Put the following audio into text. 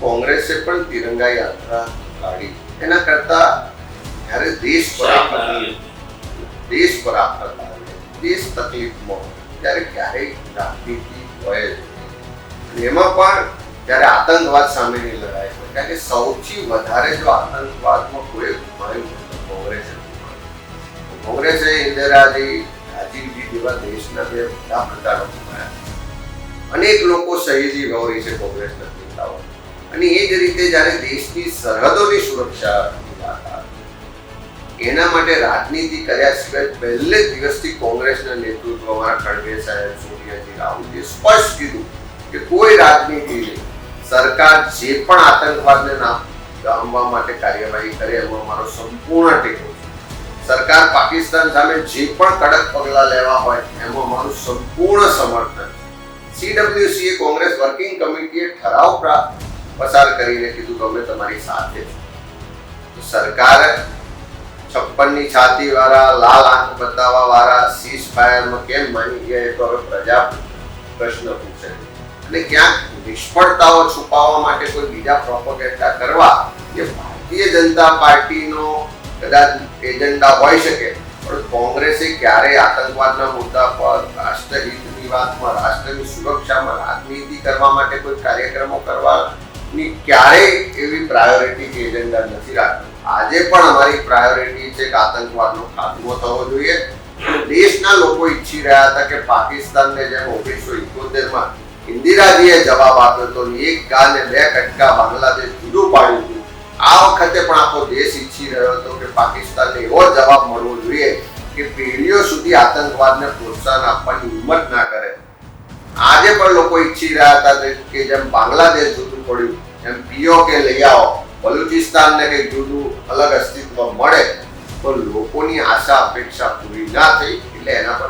કોંગ્રેસે પણ તિરંગા યાત્રા કાઢી. એના કરતા જ્યારે દેશ પર આફત આવે, દેશ તકલીફમાં, ત્યારે ક્યારેય રાજનીતિ હોય જ નહીં. એમાં પણ જ્યારે આતંકવાદ સામેની લડાઈ હોય, કારણ કે સૌથી વધારે જો આતંકવાદમાં કોઈ ગુમાવ્યું તો કોંગ્રેસે ઇન્દિરાજી, રાજીવજી જેવા દેશના બે વડાપ્રધાનો ગુમાવ્યા. અનેક લોકો શહીદી વહોરી છે કોંગ્રેસના નેતાઓ. અને એ જ રીતે જ્યારે દેશની સરહદોની સુરક્ષાની વાત આવે, એના માટે રાજનીતિ કર્યા સિવાય પહેલે દિવસથી કોંગ્રેસના નેતૃત્વમાં ખડગે સાહેબ, સોનિયાજી, રાહુલજી સ્પષ્ટ કીધું કે કોઈ રાજનીતિ નહીં, સરકાર જે પણ આતંકવાદને નામવા માટે કાર્યવાહી કરે એમાં મારો સંપૂર્ણ ટેકો છે. સરકાર પાકિસ્તાન સામે જે પણ કડક પગલાં લેવા હોય એમાં મારું સંપૂર્ણ સમર્થન. CWCએ કોંગ્રેસ વર્કિંગ કમિટીએ ઠરાવ પસાર કરીને કીધું કે અમે તમારી સાથે છે. સરકારે 56ની છાતી વાળા, લાલ આંખ બતાવવા વાળા સીઝ ફાયરમાં કેમ માની ગયા, એ તો હવે પ્રજા પ્રશ્ન પૂછે. અને ક્યાંક નિષ્ફળતાઓ છુપાવવા માટે કોઈ બીજા પ્રોપેગેન્ડા કરવા એ ભારતીય જનતા પાર્ટીનો કદાચ એજન્ડા હોઈ શકે, પણ કોંગ્રેસે ક્યારેય આતંકવાદના મુદ્દા પર, રાષ્ટ્રહિતની વાતમાં, રાષ્ટ્રની સુરક્ષામાં રાજનીતિ કરવા માટે કોઈ કાર્યક્રમો કરવાની ક્યારેય એવી પ્રાયોરિટી કે એજન્ડા નથી રાખ્યો. આજે પણ અમારી પ્રાયોરિટી છે કે આતંકવાદનો ખાત્મો થવો જોઈએ. દેશના લોકો ઈચ્છી રહ્યા હતા કે પાકિસ્તાનને જેમ 1971માં ઇન્દિરાજીએ જવાબ આપ્યો હતો, એક ગા ને બે કટકા બાંગ્લાદેશ જુદું પાડ્યું હતું, આ વખતે પણ આખો દેશ ઈચ્છી રહ્યો હતો કે પાકિસ્તાનને એવો જવાબ મળવો જોઈએ કે પેઢીઓ સુધી આતંકવાદને પ્રોત્સાહન આપવાની હિંમત ના કરે. આજે પણ લોકો ઈચ્છી રહ્યા હતા કે જેમ બાંગ્લાદેશ જુદું પડ્યું એમ POK લઈ આવો, બલુચિસ્તાનને કંઈક જુદું અલગ અસ્તિત્વ મળે, પણ લોકોની આશા અપેક્ષા પૂરી ના થઈ એટલે એના પર